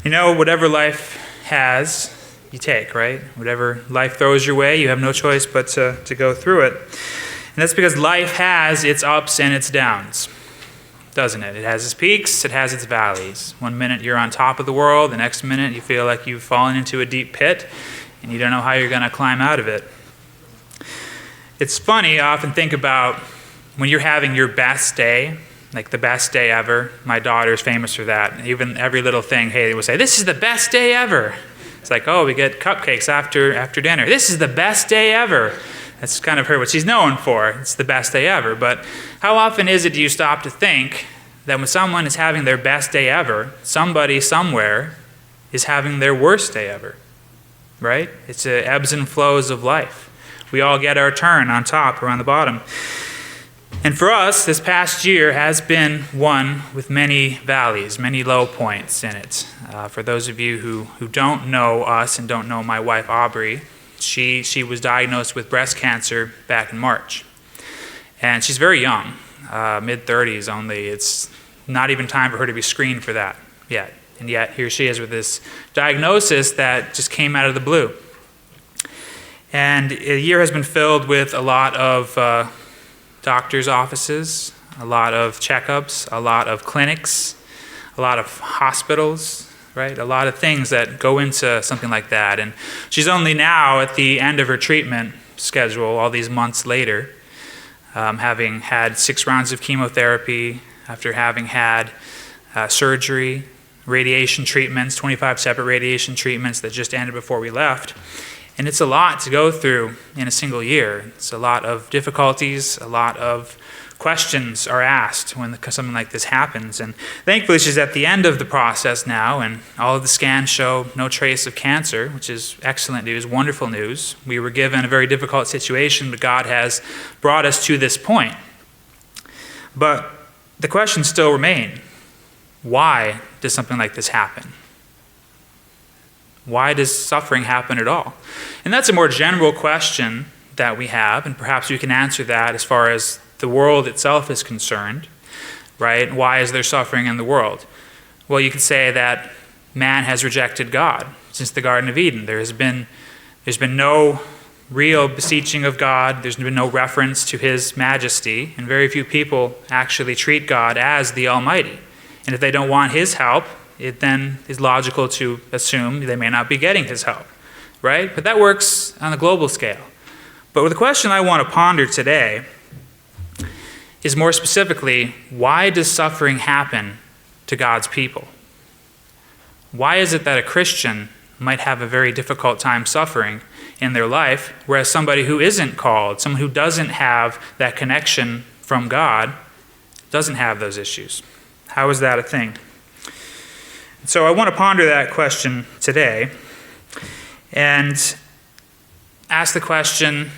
Whatever life has, you take, right? Whatever life throws your way, you have no choice but to go through it. And that's because life has its ups and its downs, doesn't it? It has its peaks, it has its valleys. One minute you're on top of the world, the next minute you feel like you've fallen into a deep pit, and you don't know how you're going to climb out of it. It's funny, I often think about when you're having your best day, like the best day ever. My daughter's famous for that. Even every little thing, hey, they will say, "This is the best day ever." It's like, oh, we get cupcakes after dinner. This is the best day ever. That's kind of what she's known for. It's the best day ever. But how often is it do you stop to think that when someone is having their best day ever, somebody somewhere is having their worst day ever, right? It's the ebbs and flows of life. We all get our turn on top or on the bottom. And for us, this past year has been one with many valleys, many low points in it. For those of you who don't know us and don't know my wife, Aubrey, she was diagnosed with breast cancer back in March. And she's very young, mid-30s only. It's not even time for her to be screened for that yet. And yet, here she is with this diagnosis that just came out of the blue. And a year has been filled with a lot of doctor's offices, a lot of checkups, a lot of clinics, a lot of hospitals, right? A lot of things that go into something like that. And she's only now at the end of her treatment schedule, all these months later, having had 6 rounds of chemotherapy, after having had surgery, radiation treatments, 25 separate radiation treatments that just ended before we left. And it's a lot to go through in a single year. It's a lot of difficulties, a lot of questions are asked when something like this happens. And thankfully, she's at the end of the process now, and all of the scans show no trace of cancer, which is excellent news, wonderful news. We were given a very difficult situation, but God has brought us to this point. But the questions still remain. Why does something like this happen? Why does suffering happen at all? And that's a more general question that we have, and perhaps we can answer that as far as the world itself is concerned, right? Why is there suffering in the world? Well, you could say that man has rejected God since the Garden of Eden. There's been no real beseeching of God. There's been no reference to his majesty, and very few people actually treat God as the Almighty. And if they don't want his help, it then is logical to assume they may not be getting his help, right? But that works on a global scale. But the question I want to ponder today is more specifically, why does suffering happen to God's people? Why is it that a Christian might have a very difficult time suffering in their life, whereas somebody who isn't called, someone who doesn't have that connection from God, doesn't have those issues? How is that a thing? So I want to ponder that question today and ask the question,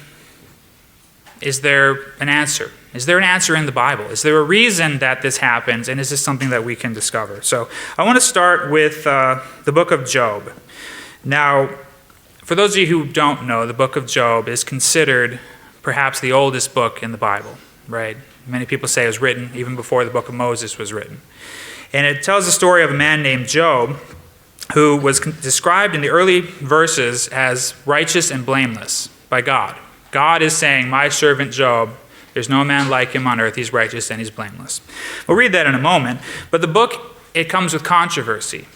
is there an answer? Is there an answer in the Bible? Is there a reason that this happens, and is this something that we can discover? So I want to start with the book of Job. Now, for those of you who don't know, the book of Job is considered perhaps the oldest book in the Bible, right? Many people say it was written even before the book of Moses was written. And it tells the story of a man named Job who was described in the early verses as righteous and blameless by God. God is saying, my servant Job, there's no man like him on earth. He's righteous and he's blameless. We'll read that in a moment. But the book, it comes with controversy.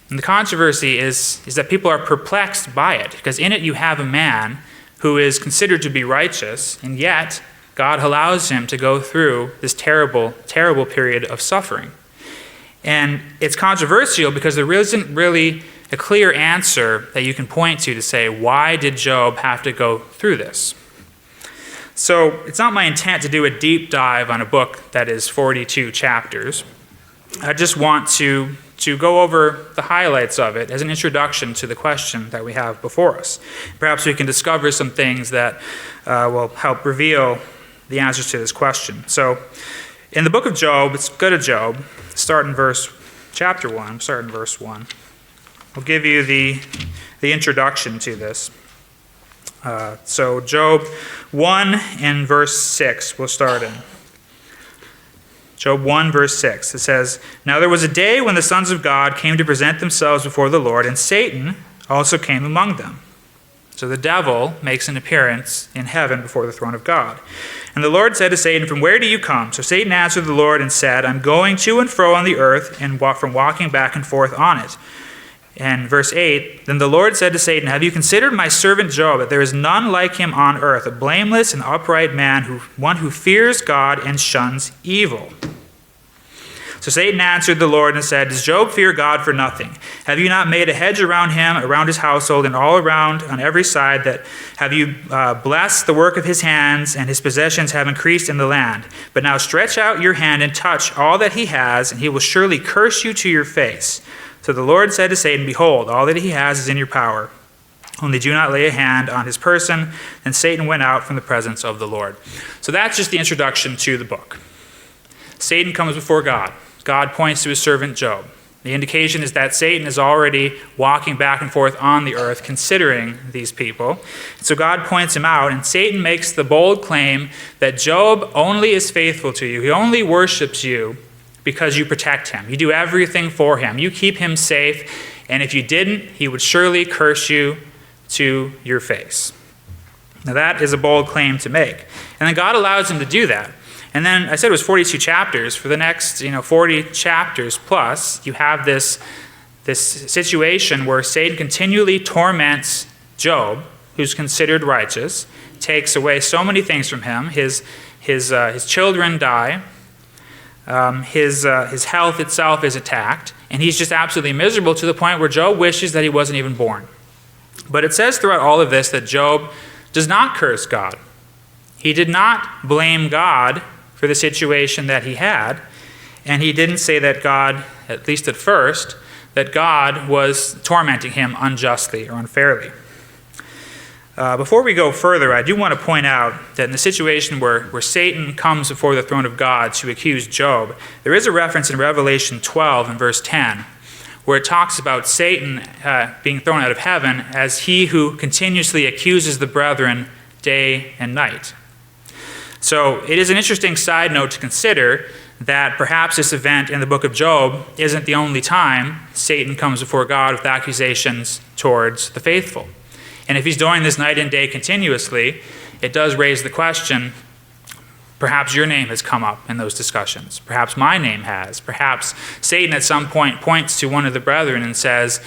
And the controversy is that people are perplexed by it, because in it you have a man who is considered to be righteous, and yet God allows him to go through this terrible, terrible period of suffering. And it's controversial because there isn't really a clear answer that you can point to say, why did Job have to go through this? So it's not my intent to do a deep dive on a book that is 42 chapters. I just want to go over the highlights of it as an introduction to the question that we have before us. Perhaps we can discover some things that will help reveal the answers to this question. So in the book of Job, let's go to Job, start in chapter 1, start in verse 1. I'll give you the introduction to this. So Job 1 and verse 6 we'll start in. Job 1, verse 6. It says, "Now there was a day when the sons of God came to present themselves before the Lord, and Satan also came among them." So the devil makes an appearance in heaven before the throne of God. "And the Lord said to Satan, 'From where do you come?' So Satan answered the Lord and said, 'I'm going to and fro on the earth, and from walking back and forth on it.'" And verse 8, "Then the Lord said to Satan, 'Have you considered my servant Job, that there is none like him on earth, a blameless and upright man, one who fears God and shuns evil?' So Satan answered the Lord and said, 'Does Job fear God for nothing? Have you not made a hedge around him, around his household, and all around on every side? That have you blessed the work of his hands, and his possessions have increased in the land? But now stretch out your hand and touch all that he has, and he will surely curse you to your face.' So the Lord said to Satan, 'Behold, all that he has is in your power. Only do not lay a hand on his person.' And Satan went out from the presence of the Lord." So that's just the introduction to the book. Satan comes before God. God points to his servant Job. The indication is that Satan is already walking back and forth on the earth, considering these people. So God points him out, and Satan makes the bold claim that Job only is faithful to you. He only worships you because you protect him. You do everything for him. You keep him safe, and if you didn't, he would surely curse you to your face. Now that is a bold claim to make. And then God allows him to do that. And then I said it was 42 chapters. For the next 40 chapters plus, you have this situation where Satan continually torments Job, who's considered righteous, takes away so many things from him. His children die. His health itself is attacked. And he's just absolutely miserable to the point where Job wishes that he wasn't even born. But it says throughout all of this that Job does not curse God. He did not blame God for the situation that he had, and he didn't say that God, at least at first, that God was tormenting him unjustly or unfairly. Before we go further, I do want to point out that in the situation where Satan comes before the throne of God to accuse Job, there is a reference in Revelation 12 and verse 10, where it talks about Satan being thrown out of heaven as he who continuously accuses the brethren day and night. So it is an interesting side note to consider that perhaps this event in the book of Job isn't the only time Satan comes before God with accusations towards the faithful. And if he's doing this night and day continuously, it does raise the question, perhaps your name has come up in those discussions. Perhaps my name has. Perhaps Satan at some point points to one of the brethren and says,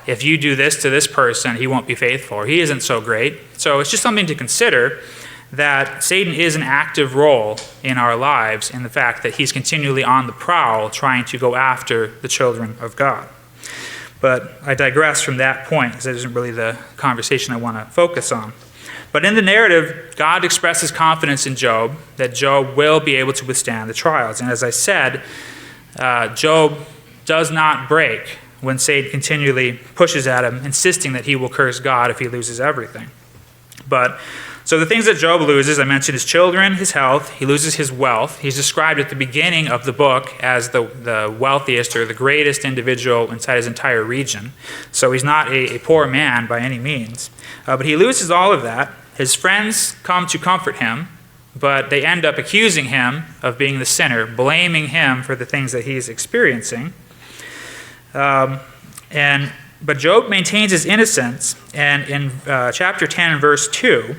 if you do this to this person, he won't be faithful, or he isn't so great. So it's just something to consider, that Satan is an active role in our lives in the fact that he's continually on the prowl trying to go after the children of God. But I digress from that point, because that isn't really the conversation I want to focus on. But in the narrative, God expresses confidence in Job that Job will be able to withstand the trials. And as I said, Job does not break when Satan continually pushes at him, insisting that he will curse God if he loses everything. So the things that Job loses, I mentioned his children, his health, he loses his wealth. He's described at the beginning of the book as the wealthiest or the greatest individual inside his entire region. So he's not a poor man by any means. But he loses all of that. His friends come to comfort him, but they end up accusing him of being the sinner, blaming him for the things that he's experiencing. But Job maintains his innocence, and in chapter 10 verse 2,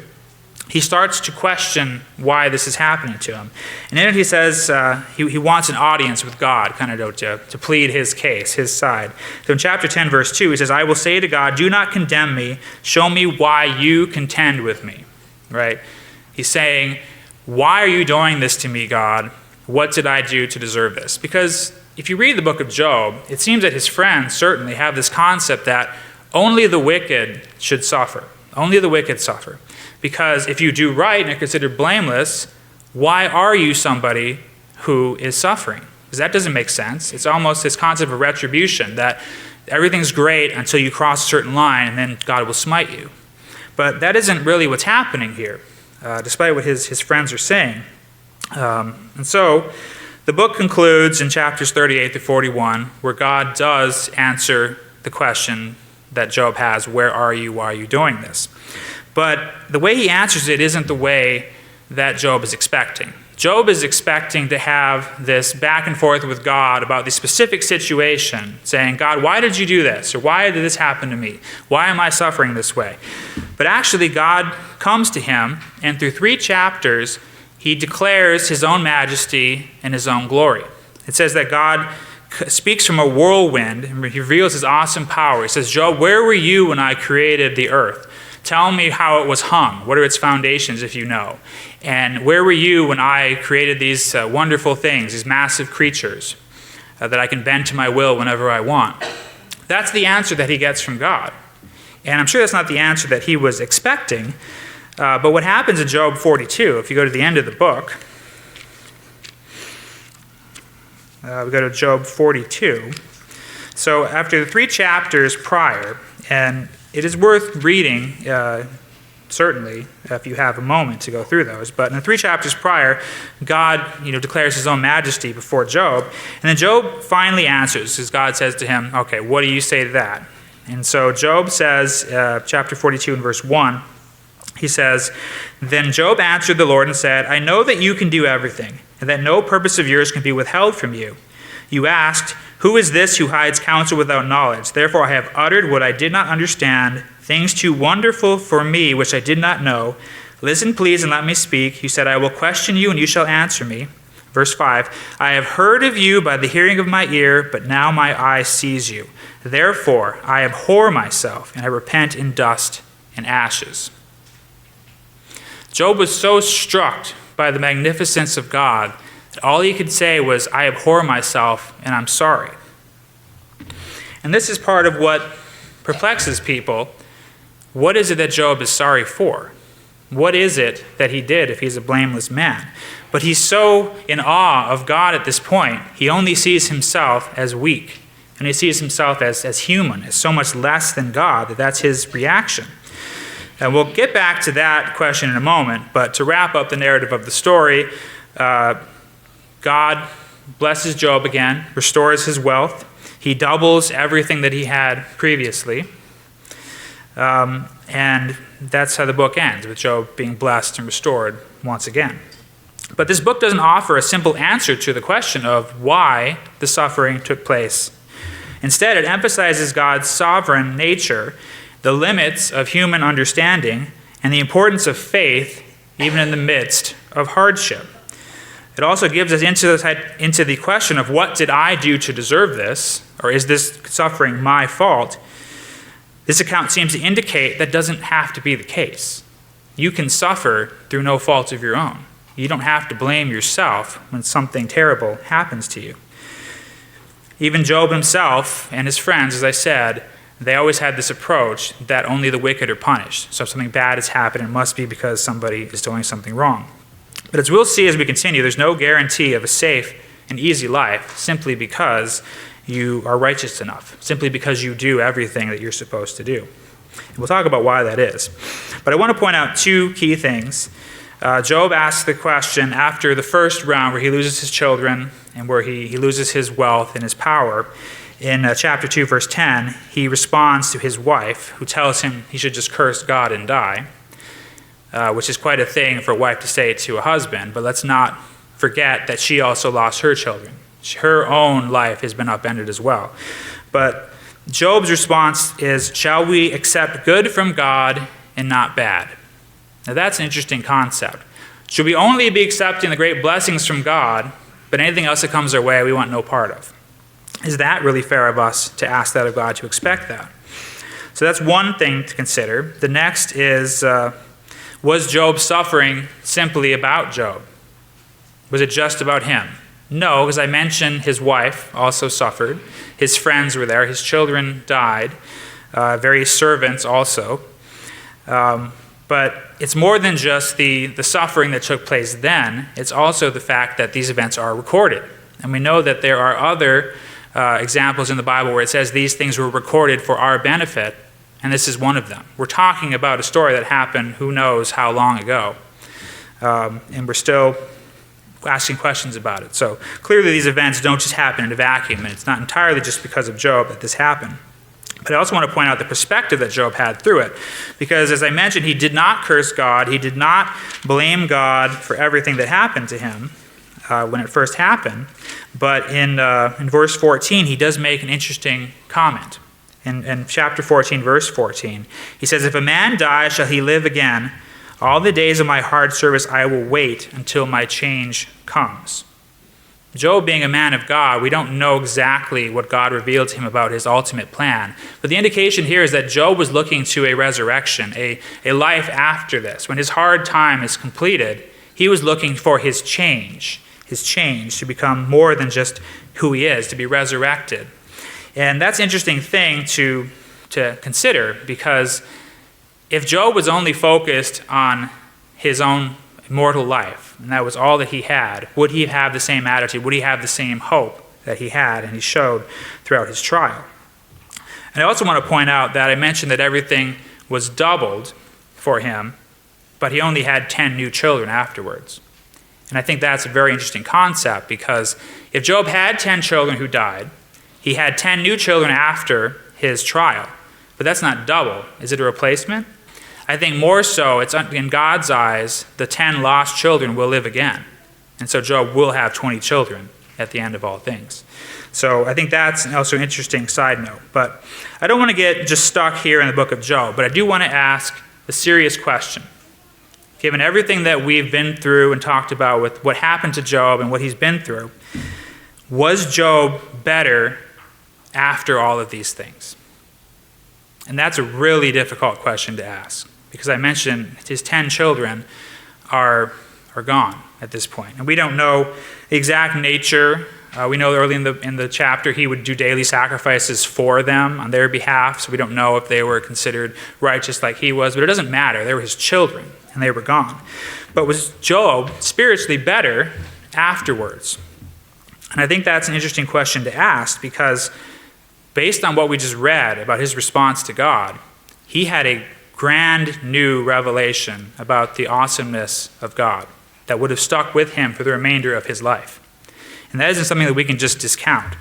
he starts to question why this is happening to him. And in it he says he wants an audience with God, kind of to plead his case, his side. So in chapter 10, verse 2, he says, "I will say to God, do not condemn me. Show me why you contend with me." Right? He's saying, why are you doing this to me, God? What did I do to deserve this? Because if you read the book of Job, it seems that his friends certainly have this concept that only the wicked should suffer. Only the wicked suffer. Because if you do right and are considered blameless, why are you somebody who is suffering? Because that doesn't make sense. It's almost this concept of retribution, that everything's great until you cross a certain line and then God will smite you. But that isn't really what's happening here, despite what his friends are saying. And so the book concludes in chapters 38 to 41, where God does answer the question that Job has, where are you, why are you doing this? But the way he answers it isn't the way that Job is expecting. Job is expecting to have this back and forth with God about the specific situation, saying, God, why did you do this? Or why did this happen to me? Why am I suffering this way? But actually, God comes to him, and through 3 chapters, he declares his own majesty and his own glory. It says that God speaks from a whirlwind and he reveals his awesome power. He says, Job, where were you when I created the earth? Tell me how it was hung. What are its foundations, if you know? And where were you when I created these wonderful things, these massive creatures that I can bend to my will whenever I want? That's the answer that he gets from God. And I'm sure that's not the answer that he was expecting. But what happens in Job 42, if you go to the end of the book, we go to Job 42. So after the 3 chapters prior, and it is worth reading, certainly, if you have a moment to go through those. But in the 3 chapters prior, God declares his own majesty before Job. And then Job finally answers, as God says to him, okay, what do you say to that? And so Job says, chapter 42 and verse 1, he says, Then Job answered the Lord and said, I know that you can do everything, and that no purpose of yours can be withheld from you. You asked, Who is this who hides counsel without knowledge? Therefore I have uttered what I did not understand, things too wonderful for me which I did not know. Listen, please, and let me speak. You said, I will question you, and you shall answer me. Verse 5, I have heard of you by the hearing of my ear, but now my eye sees you. Therefore I abhor myself, and I repent in dust and ashes. Job was so struck by the magnificence of God that all he could say was, I abhor myself and I'm sorry. And this is part of what perplexes people. What is it that Job is sorry for? What is it that he did if he's a blameless man? But he's so in awe of God at this point, he only sees himself as weak. And he sees himself as human, as so much less than God, that's his reaction. And we'll get back to that question in a moment, but to wrap up the narrative of the story, God blesses Job again, restores his wealth. He doubles everything that he had previously. And that's how the book ends, with Job being blessed and restored once again. But this book doesn't offer a simple answer to the question of why the suffering took place. Instead, it emphasizes God's sovereign nature, the limits of human understanding, and the importance of faith even in the midst of hardship. It also gives us into the question of what did I do to deserve this, or is this suffering my fault? This account seems to indicate that doesn't have to be the case. You can suffer through no fault of your own. You don't have to blame yourself when something terrible happens to you. Even Job himself and his friends, as I said, they always had this approach that only the wicked are punished. So if something bad has happened, it must be because somebody is doing something wrong. But as we'll see as we continue, there's no guarantee of a safe and easy life simply because you are righteous enough, simply because you do everything that you're supposed to do. And we'll talk about why that is. But I want to point out 2 key things. Job asks the question after the first round where he loses his children and where he loses his wealth and his power. In chapter 2, verse 10, he responds to his wife, who tells him he should just curse God and die, which is quite a thing for a wife to say to a husband. But let's not forget that she also lost her children. Her own life has been upended as well. But Job's response is, shall we accept good from God and not bad? Now that's an interesting concept. Should we only be accepting the great blessings from God, but anything else that comes our way we want no part of? Is that really fair of us to ask that of God, to expect that? So that's one thing to consider. The next is, was Job's suffering simply about Job? Was it just about him? No, because I mentioned his wife also suffered. His friends were there. His children died. Various servants also. But it's more than just the suffering that took place then. It's also the fact that these events are recorded. And we know that there are other examples in the Bible where it says these things were recorded for our benefit, and this is one of them. We're talking about a story that happened who knows how long ago, and we're still asking questions about it. So clearly these events don't just happen in a vacuum, and it's not entirely just because of Job that this happened. But I also want to point out the perspective that Job had through it. Because as I mentioned, he did not curse God. He did not blame God for everything that happened to him when it first happened. But in verse 14, he does make an interesting comment. In chapter 14, verse 14, he says, "If a man die, shall he live again? All the days of my hard service I will wait until my change comes." Job, being a man of God, we don't know exactly what God revealed to him about his ultimate plan. But the indication here is that Job was looking to a resurrection, a life after this. When his hard time is completed, he was looking for his change to become more than just who he is, to be resurrected. And that's an interesting thing to consider, because if Job was only focused on his own mortal life, and that was all that he had, would he have the same attitude? Would he have the same hope that he had and he showed throughout his trial? And I also want to point out that I mentioned that everything was doubled for him, but he only had 10 new children afterwards. And I think that's a very interesting concept, because if Job had 10 children who died, he had 10 new children after his trial. But that's not double. Is it a replacement? I think more so, it's in God's eyes, the 10 lost children will live again. And so Job will have 20 children at the end of all things. So I think that's also an interesting side note. But I don't want to get just stuck here in the book of Job, but I do want to ask a serious question. Given everything that we've been through and talked about with what happened to Job and what he's been through, was Job better after all of these things? And that's a really difficult question to ask, because I mentioned his 10 children are gone at this point. And we don't know the exact nature. We know early in the chapter he would do daily sacrifices for them on their behalf, so we don't know if they were considered righteous like he was, but it doesn't matter. They were his children, and they were gone. But was Job spiritually better afterwards? And I think that's an interesting question to ask, because based on what we just read about his response to God, he had a grand new revelation about the awesomeness of God that would have stuck with him for the remainder of his life. And that isn't something that we can just discount.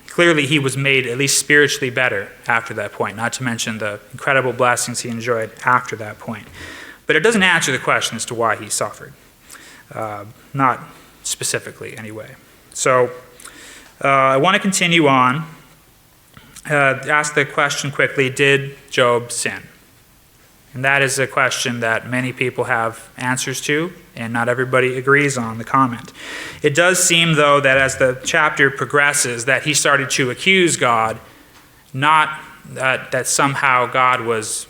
Clearly, he was made at least spiritually better after that point, not to mention the incredible blessings he enjoyed after that point. But it doesn't answer the question as to why he suffered. Not specifically, anyway. So I want to continue on. Ask the question quickly, did Job sin? And that is a question that many people have answers to, and not everybody agrees on the comment. It does seem, though, that as the chapter progresses, that he started to accuse God, not that somehow God was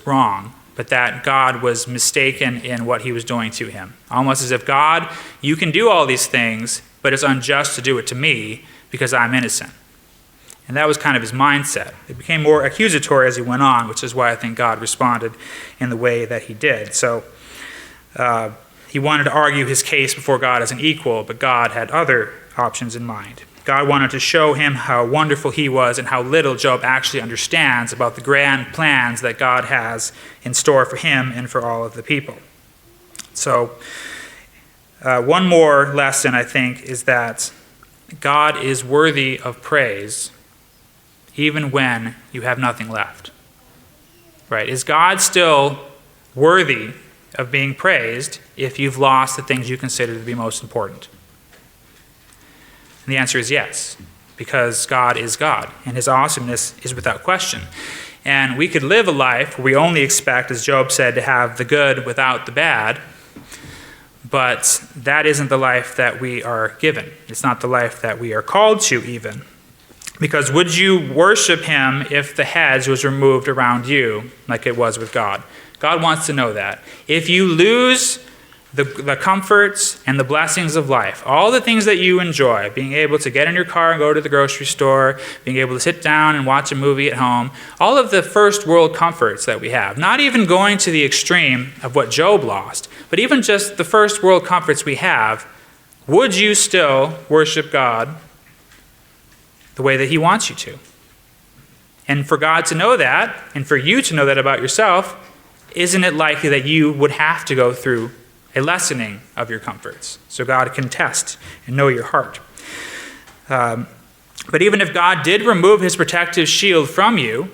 wrong, but that God was mistaken in what he was doing to him. Almost as if, God, you can do all these things, but it's unjust to do it to me because I'm innocent. And that was kind of his mindset. It became more accusatory as he went on, which is why I think God responded in the way that he did. So he wanted to argue his case before God as an equal, but God had other options in mind. God wanted to show him how wonderful he was and how little Job actually understands about the grand plans that God has in store for him and for all of the people. So one more lesson, I think, is that God is worthy of praise even when you have nothing left. Right? Is God still worthy of being praised if you've lost the things you consider to be most important? And the answer is yes, because God is God, and his awesomeness is without question. And we could live a life where we only expect, as Job said, to have the good without the bad, but that isn't the life that we are given. It's not the life that we are called to even. Because would you worship him if the hedge was removed around you like it was with God? God wants to know that. If you lose the comforts and the blessings of life, all the things that you enjoy, being able to get in your car and go to the grocery store, being able to sit down and watch a movie at home, all of the first world comforts that we have, not even going to the extreme of what Job lost, but even just the first world comforts we have, would you still worship God the way that he wants you to? And for God to know that, and for you to know that about yourself, isn't it likely that you would have to go through a lessening of your comforts so God can test and know your heart? But even if God did remove his protective shield from you,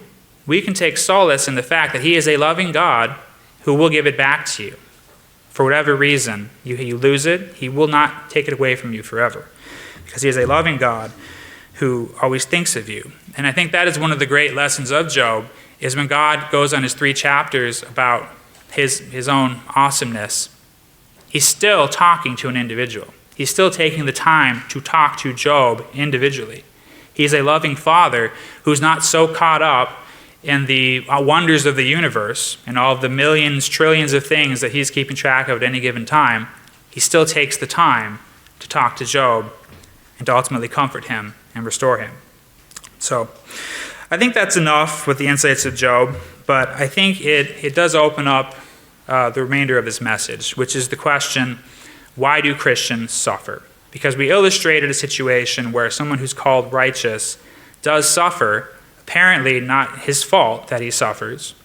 we can take solace in the fact that he is a loving God who will give it back to you. For whatever reason you lose it, he will not take it away from you forever, because he is a loving God who always thinks of you. And I think that is one of the great lessons of Job, is when God goes on his 3 chapters about his own awesomeness, he's still talking to an individual. He's still taking the time to talk to Job individually. He's a loving father who's not so caught up in the wonders of the universe and all of the millions, trillions of things that he's keeping track of at any given time. He still takes the time to talk to Job and to ultimately comfort him and restore him. So I think that's enough with the insights of Job, but I think it does open up the remainder of this message, which is the question, why do Christians suffer? Because we illustrated a situation where someone who's called righteous does suffer, apparently not his fault that he suffers,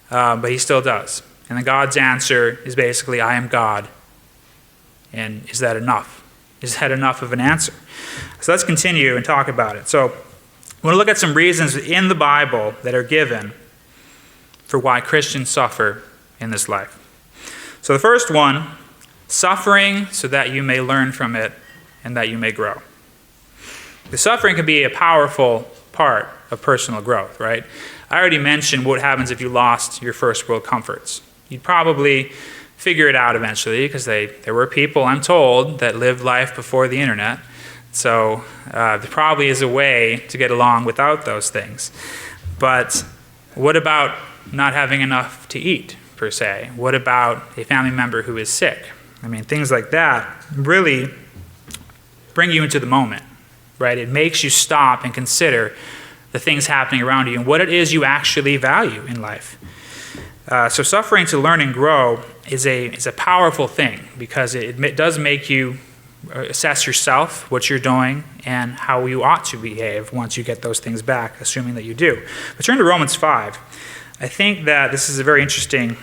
but he still does. And then God's answer is basically, I am God. And is that enough? Is that enough of an answer? So let's continue and talk about it. So I want to look at some reasons in the Bible that are given for why Christians suffer in this life. So the first one, suffering so that you may learn from it and that you may grow. The suffering can be a powerful part of personal growth, right? I already mentioned what happens if you lost your first world comforts. You'd probably figure it out eventually, because there were people, I'm told, that lived life before the internet. So there probably is a way to get along without those things. But what about not having enough to eat, per se? What about a family member who is sick? I mean, things like that really bring you into the moment, right? It makes you stop and consider the things happening around you and what it is you actually value in life. So suffering to learn and grow is a powerful thing, because it does make you assess yourself, what you're doing, and how you ought to behave once you get those things back, assuming that you do. But turn to Romans 5. I think that this is a very interesting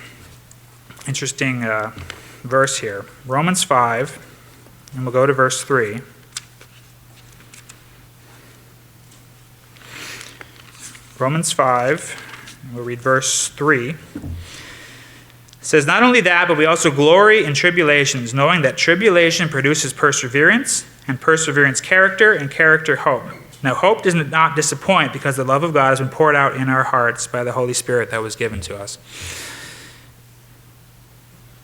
verse here. Romans 5, and we'll go to verse 3. Romans 5, and we'll read verse 3. It says, not only that, but we also glory in tribulations, knowing that tribulation produces perseverance, and perseverance character, and character hope. Now hope does not disappoint, because the love of God has been poured out in our hearts by the Holy Spirit that was given to us.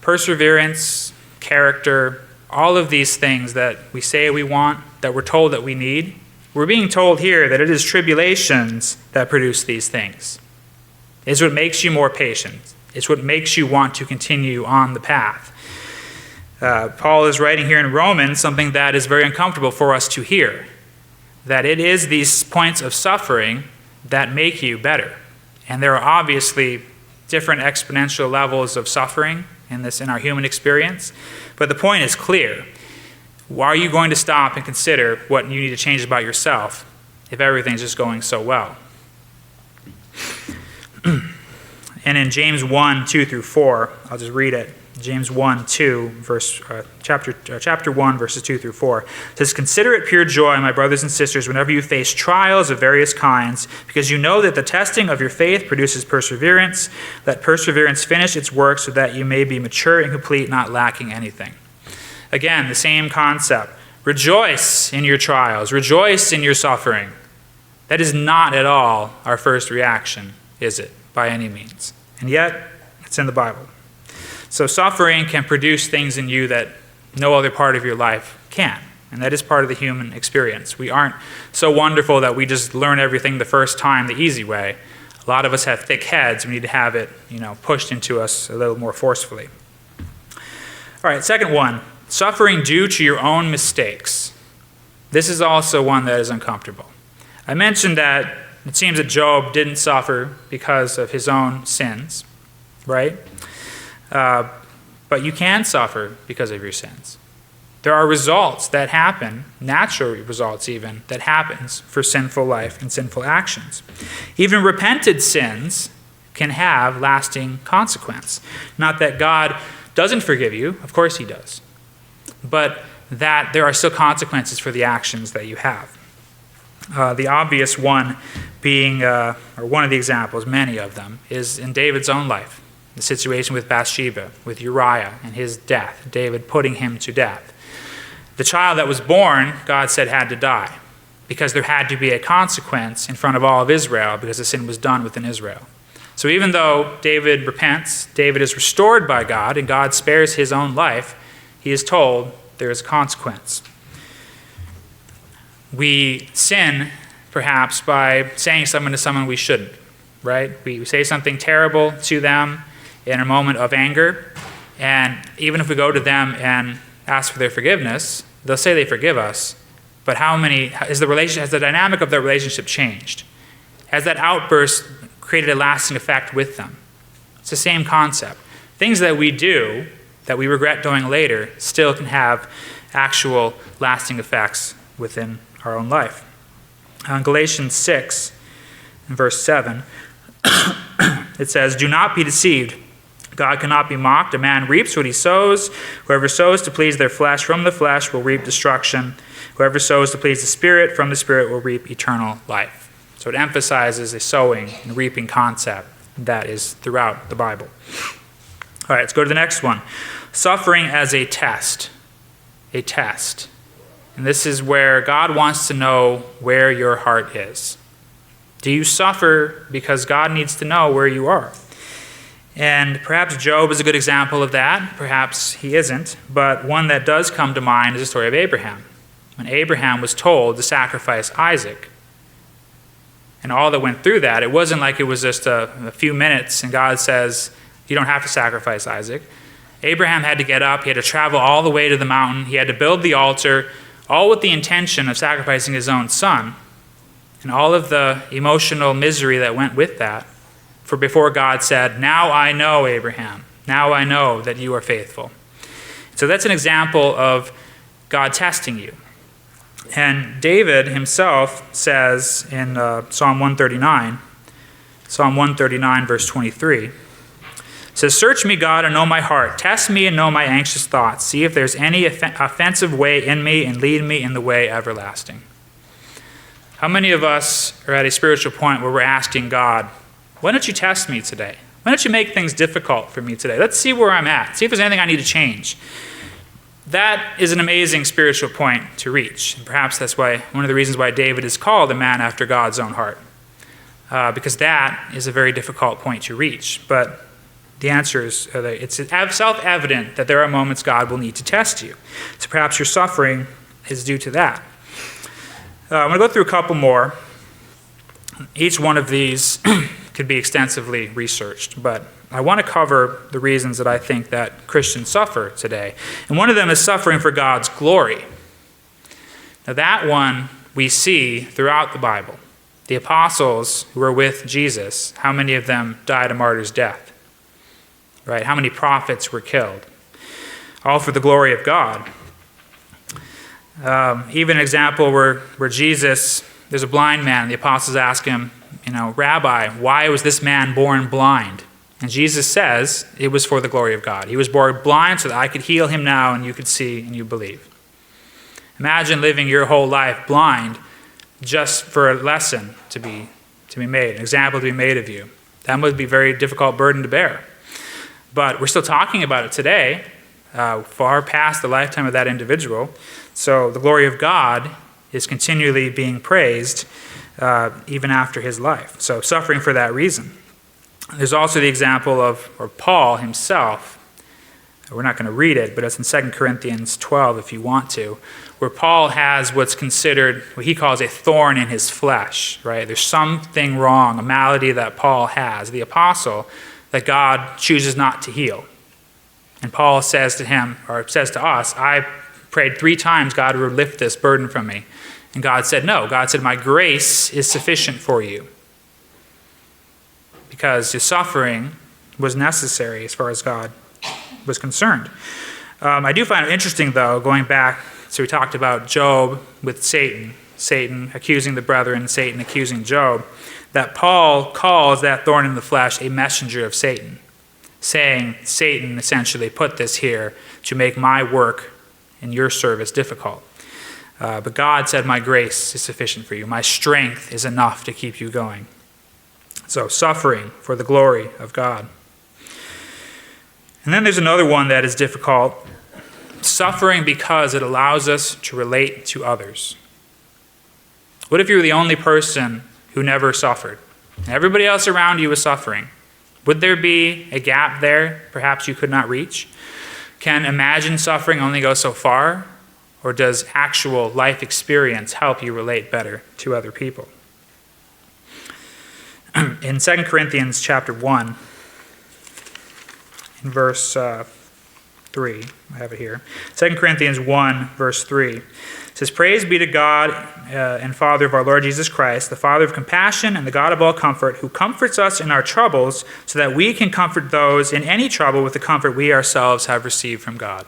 Perseverance, character, all of these things that we say we want, that we're told that we need, we're being told here that it is tribulations that produce these things. It's what makes you more patient. It's what makes you want to continue on the path. Paul is writing here in Romans something that is very uncomfortable for us to hear, that it is these points of suffering that make you better. And there are obviously different exponential levels of suffering in our human experience, but the point is clear. Why are you going to stop and consider what you need to change about yourself if everything's just going so well? And in James 1, 2 through 4, I'll just read it. James 1, 2, chapter 1, verses 2 through 4. It says, consider it pure joy, my brothers and sisters, whenever you face trials of various kinds, because you know that the testing of your faith produces perseverance. Let perseverance finish its work so that you may be mature and complete, not lacking anything. Again, the same concept. Rejoice in your trials. Rejoice in your suffering. That is not at all our first reaction, is it? By any means. And yet, it's in the Bible. So suffering can produce things in you that no other part of your life can. And that is part of the human experience. We aren't so wonderful that we just learn everything the first time the easy way. A lot of us have thick heads. We need to have it, pushed into us a little more forcefully. All right, second one. Suffering due to your own mistakes. This is also one that is uncomfortable. I mentioned that it seems that Job didn't suffer because of his own sins, right? But you can suffer because of your sins. There are results that happen, natural results even, that happens for sinful life and sinful actions. Even repented sins can have lasting consequence. Not that God doesn't forgive you, of course he does, but that there are still consequences for the actions that you have. The obvious one being, or one of the examples, many of them, is in David's own life. The situation with Bathsheba, with Uriah and his death, David putting him to death. The child that was born, God said, had to die because there had to be a consequence in front of all of Israel because the sin was done within Israel. So even though David repents, David is restored by God, and God spares his own life, he is told there is a consequence. We sin, perhaps, by saying something to someone we shouldn't, right? We say something terrible to them in a moment of anger, and even if we go to them and ask for their forgiveness, they'll say they forgive us, but has the dynamic of their relationship changed? Has that outburst created a lasting effect with them? It's the same concept. Things that we do that we regret doing later still can have actual lasting effects within our own life. In Galatians 6, verse 7, it says, "Do not be deceived. God cannot be mocked. A man reaps what he sows. Whoever sows to please their flesh from the flesh will reap destruction. Whoever sows to please the Spirit from the Spirit will reap eternal life." So it emphasizes a sowing and reaping concept that is throughout the Bible. All right, let's go to the next one. Suffering as a test. A test. And this is where God wants to know where your heart is. Do you suffer because God needs to know where you are? And perhaps Job is a good example of that. Perhaps he isn't. But one that does come to mind is the story of Abraham. When Abraham was told to sacrifice Isaac, and all that went through that, it wasn't like it was just a few minutes and God says, you don't have to sacrifice Isaac. Abraham had to get up. He had to travel all the way to the mountain. He had to build the altar, all with the intention of sacrificing his own son, and all of the emotional misery that went with that. For before God said, "Now I know, Abraham, now I know that you are faithful." So that's an example of God testing you. And David himself says in Psalm 139, verse 23, says, "Search me, God, and know my heart. Test me and know my anxious thoughts. See if there's any offensive way in me and lead me in the way everlasting." How many of us are at a spiritual point where we're asking God, why don't you test me today? Why don't you make things difficult for me today? Let's see where I'm at. See if there's anything I need to change. That is an amazing spiritual point to reach. And perhaps that's why one of the reasons why David is called a man after God's own heart. Because that is a very difficult point to reach. But the answer is, it's self-evident that there are moments God will need to test you. So perhaps your suffering is due to that. I'm going to go through a couple more. Each one of these could be extensively researched, but I want to cover the reasons that I think that Christians suffer today. And one of them is suffering for God's glory. Now that one we see throughout the Bible. The apostles who were with Jesus, how many of them died a martyr's death? Right? How many prophets were killed? All for the glory of God. Even an example where Jesus, there's a blind man, the apostles ask him, "Rabbi, why was this man born blind?" And Jesus says, it was for the glory of God. He was born blind so that I could heal him now and you could see and you believe. Imagine living your whole life blind just for a lesson to be made, an example to be made of you. That must be a very difficult burden to bear. But we're still talking about it today, far past the lifetime of that individual. So the glory of God is continually being praised even after his life. So suffering for that reason. There's also the example of Paul himself. We're not going to read it, but it's in 2 Corinthians 12 if you want to, where Paul has what's considered, what he calls a thorn in his flesh, right? There's something wrong, a malady that Paul has, the apostle, that God chooses not to heal. And Paul says to him, or says to us, I prayed 3 times God would lift this burden from me. And God said no. God said, my grace is sufficient for you. Because his suffering was necessary as far as God was concerned. I do find it interesting, though, going back, so we talked about Job with Satan accusing the brethren, Satan accusing Job, that Paul calls that thorn in the flesh a messenger of Satan, saying Satan essentially put this here to make my work in your service difficult. But God said, my grace is sufficient for you. My strength is enough to keep you going. So suffering for the glory of God. And then there's another one that is difficult. Suffering because it allows us to relate to others. What if you were the only person who never suffered? Everybody else around you was suffering. Would there be a gap there perhaps you could not reach? Can imagined suffering only go so far? Or does actual life experience help you relate better to other people? In 2 Corinthians chapter 1, in verse 3, I have it here. 2 Corinthians 1, verse 3. It says, praise be to God and Father of our Lord Jesus Christ, the Father of compassion and the God of all comfort, who comforts us in our troubles so that we can comfort those in any trouble with the comfort we ourselves have received from God.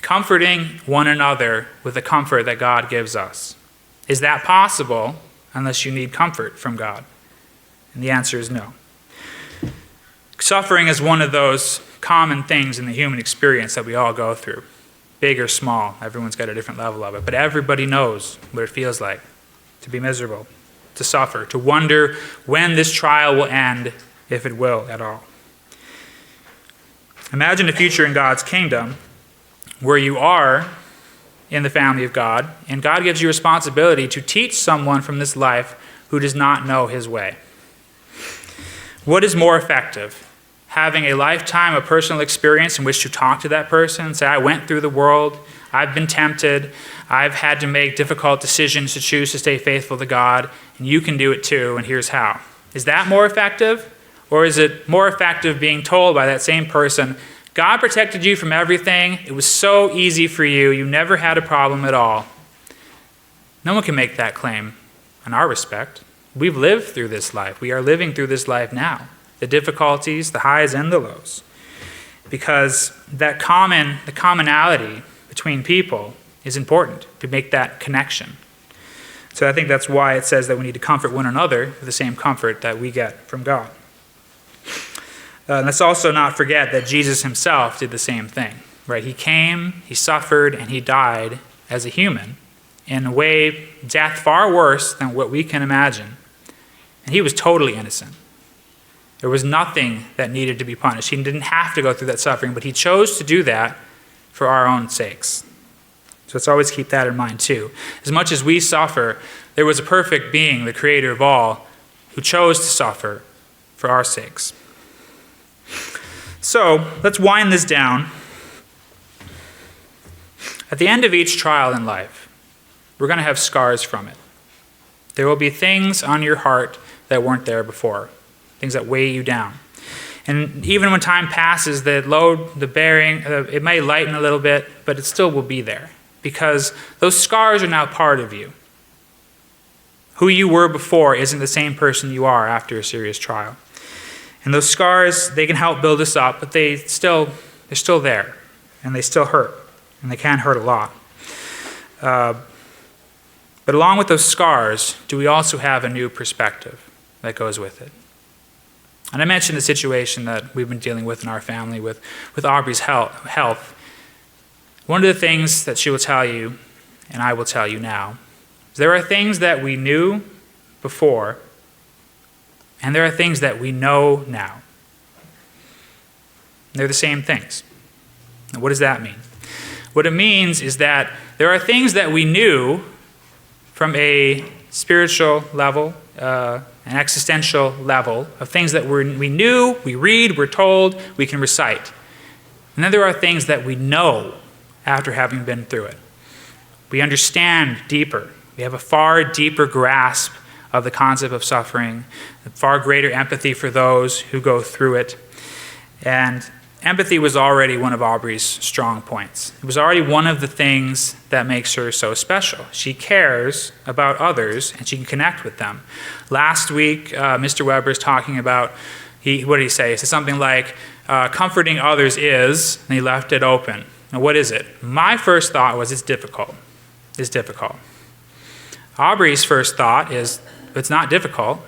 Comforting one another with the comfort that God gives us. Is that possible unless you need comfort from God? And the answer is no. Suffering is one of those common things in the human experience that we all go through. Big or small, everyone's got a different level of it. But everybody knows what it feels like to be miserable, to suffer, to wonder when this trial will end, if it will at all. Imagine a future in God's kingdom where you are in the family of God, and God gives you responsibility to teach someone from this life who does not know his way. What is more effective? Having a lifetime of personal experience in which to talk to that person, say, I went through the world, I've been tempted, I've had to make difficult decisions to choose to stay faithful to God, and you can do it too, and here's how. Is that more effective? Or is it more effective being told by that same person, God protected you from everything, it was so easy for you, you never had a problem at all? No one can make that claim in our respect. We've lived through this life. We are living through this life now. The difficulties, the highs and the lows. Because the commonality between people is important to make that connection. So I think that's why it says that we need to comfort one another with the same comfort that we get from God. Let's also not forget that Jesus himself did the same thing. Right? He came, he suffered, and he died as a human in a way, death far worse than what we can imagine. And he was totally innocent. There was nothing that needed to be punished. He didn't have to go through that suffering, but he chose to do that for our own sakes. So let's always keep that in mind too. As much as we suffer, there was a perfect being, the creator of all, who chose to suffer for our sakes. So let's wind this down. At the end of each trial in life, we're going to have scars from it. There will be things on your heart that weren't there before. Things that weigh you down. And even when time passes, the load, the bearing, it may lighten a little bit, but it still will be there. Because those scars are now part of you. Who you were before isn't the same person you are after a serious trial. And those scars, they can help build us up, but they're still there. And they still hurt. And they can hurt a lot. But along with those scars, do we also have a new perspective that goes with it? And I mentioned the situation that we've been dealing with in our family with Aubrey's health. One of the things that she will tell you, and I will tell you now, is there are things that we knew before, and there are things that we know now. They're the same things. And what does that mean? What it means is that there are things that we knew from a spiritual level, an existential level of things that we knew, we read, we're told, we can recite. And then there are things that we know after having been through it. We understand deeper. We have a far deeper grasp of the concept of suffering, a far greater empathy for those who go through it. And empathy was already one of Aubrey's strong points. It was already one of the things that makes her so special. She cares about others and she can connect with them. Last week, Mr. Weber's talking about, what did he say? He said something like, comforting others is, and he left it open. Now what is it? My first thought was it's difficult. It's difficult. Aubrey's first thought is it's not difficult.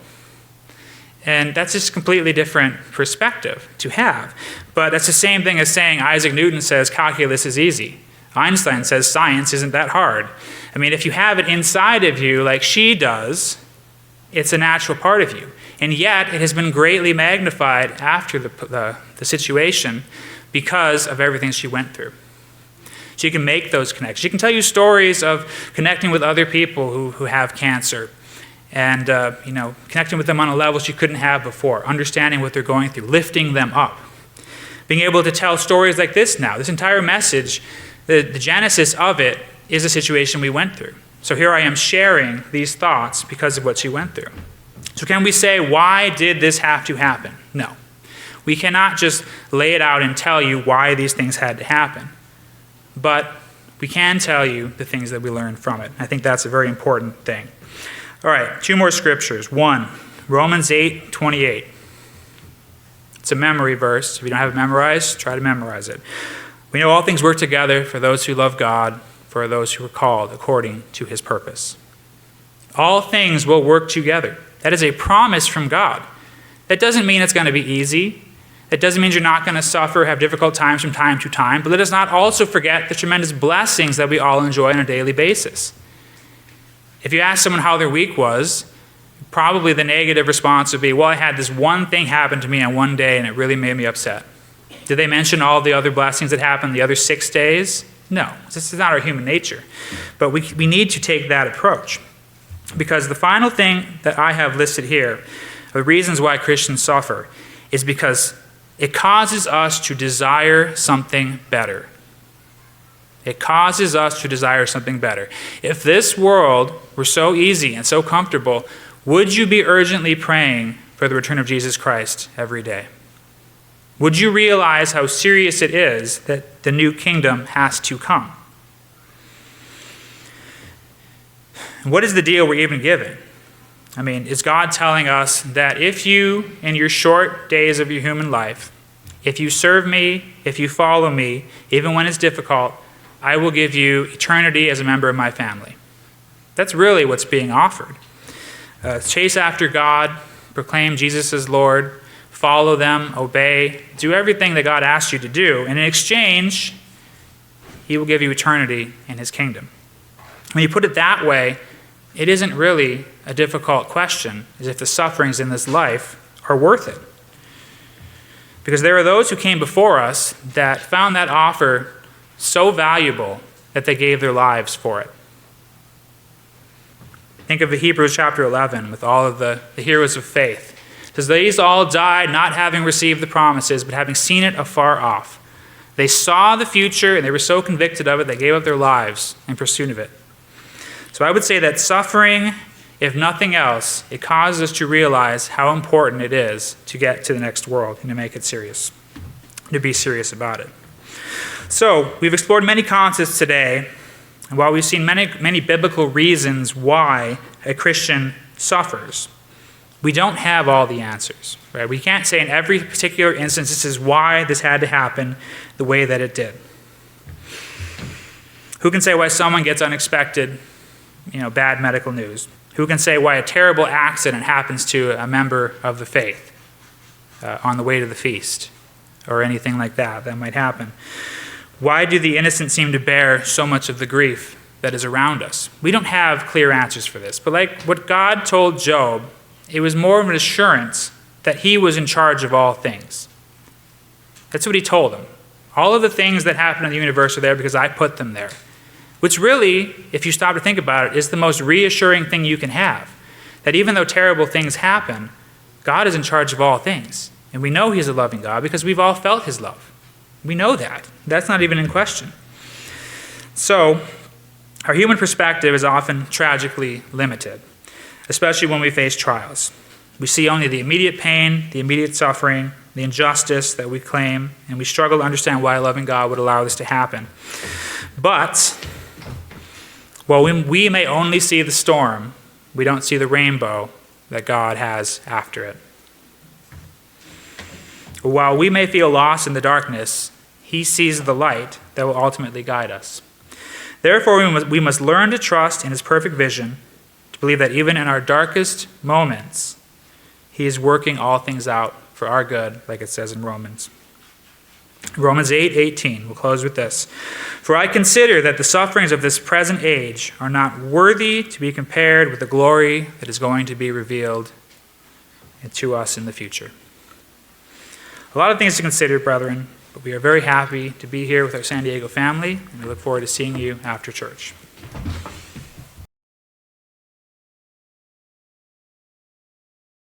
And that's just a completely different perspective to have. But that's the same thing as saying Isaac Newton says calculus is easy. Einstein says science isn't that hard. I mean, if you have it inside of you like she does, it's a natural part of you. And yet, it has been greatly magnified after the situation because of everything she went through. She can make those connections. She can tell you stories of connecting with other people who have cancer and connecting with them on a level she couldn't have before, understanding what they're going through, lifting them up. Being able to tell stories like this now. This entire message, the genesis of it is a situation we went through. So here I am sharing these thoughts because of what she went through. So can we say, why did this have to happen? No. We cannot just lay it out and tell you why these things had to happen. But we can tell you the things that we learned from it. I think that's a very important thing. All right, 2 more scriptures. 1, Romans 8:28. It's a memory verse. If you don't have it memorized, try to memorize it. We know all things work together for those who love God, for those who are called according to his purpose. All things will work together. That is a promise from God. That doesn't mean it's going to be easy. It doesn't mean you're not going to suffer, have difficult times from time to time, but let us not also forget the tremendous blessings that we all enjoy on a daily basis. If you ask someone how their week was, probably the negative response would be, well, I had this one thing happen to me on one day and it really made me upset. Did they mention all the other blessings that happened the other 6 days? No, this is not our human nature. But we need to take that approach. Because the final thing that I have listed here, the reasons why Christians suffer, is because it causes us to desire something better. It causes us to desire something better. If this world were so easy and so comfortable, would you be urgently praying for the return of Jesus Christ every day? Would you realize how serious it is that the new kingdom has to come? What is the deal we're even given? I mean, is God telling us that if you, in your short days of your human life, if you serve me, if you follow me, even when it's difficult, I will give you eternity as a member of my family? That's really what's being offered. Chase after God, proclaim Jesus as Lord, follow them, obey, do everything that God asks you to do, and in exchange, he will give you eternity in his kingdom. When you put it that way, it isn't really a difficult question, as if the sufferings in this life are worth it. Because there are those who came before us that found that offer so valuable that they gave their lives for it. Think of the Hebrews chapter 11 with all of the heroes of faith. It says, these all died not having received the promises, but having seen it afar off. They saw the future and they were so convicted of it, they gave up their lives in pursuit of it. So I would say that suffering, if nothing else, it causes us to realize how important it is to get to the next world and to make it serious, to be serious about it. So we've explored many concepts today, and while we've seen many biblical reasons why a Christian suffers, we don't have all the answers. Right? We can't say in every particular instance this is why this had to happen the way that it did. Who can say why someone gets unexpected bad medical news? Who can say why a terrible accident happens to a member of the faith on the way to the feast or anything like that might happen? Why do the innocent seem to bear so much of the grief that is around us? We don't have clear answers for this, but like what God told Job, it was more of an assurance that he was in charge of all things. That's what he told him. All of the things that happen in the universe are there because I put them there. Which really, if you stop to think about it, is the most reassuring thing you can have. That even though terrible things happen, God is in charge of all things. And we know he's a loving God because we've all felt his love. We know that. That's not even in question. So, our human perspective is often tragically limited, especially when we face trials. We see only the immediate pain, the immediate suffering, the injustice that we claim, and we struggle to understand why a loving God would allow this to happen. But while we may only see the storm, we don't see the rainbow that God has after it. While we may feel lost in the darkness, he sees the light that will ultimately guide us. Therefore, we must learn to trust in his perfect vision, to believe that even in our darkest moments, he is working all things out for our good, like it says in Romans. Romans 8:18. We'll close with this. For I consider that the sufferings of this present age are not worthy to be compared with the glory that is going to be revealed to us in the future. A lot of things to consider, brethren, but we are very happy to be here with our San Diego family, and we look forward to seeing you after church.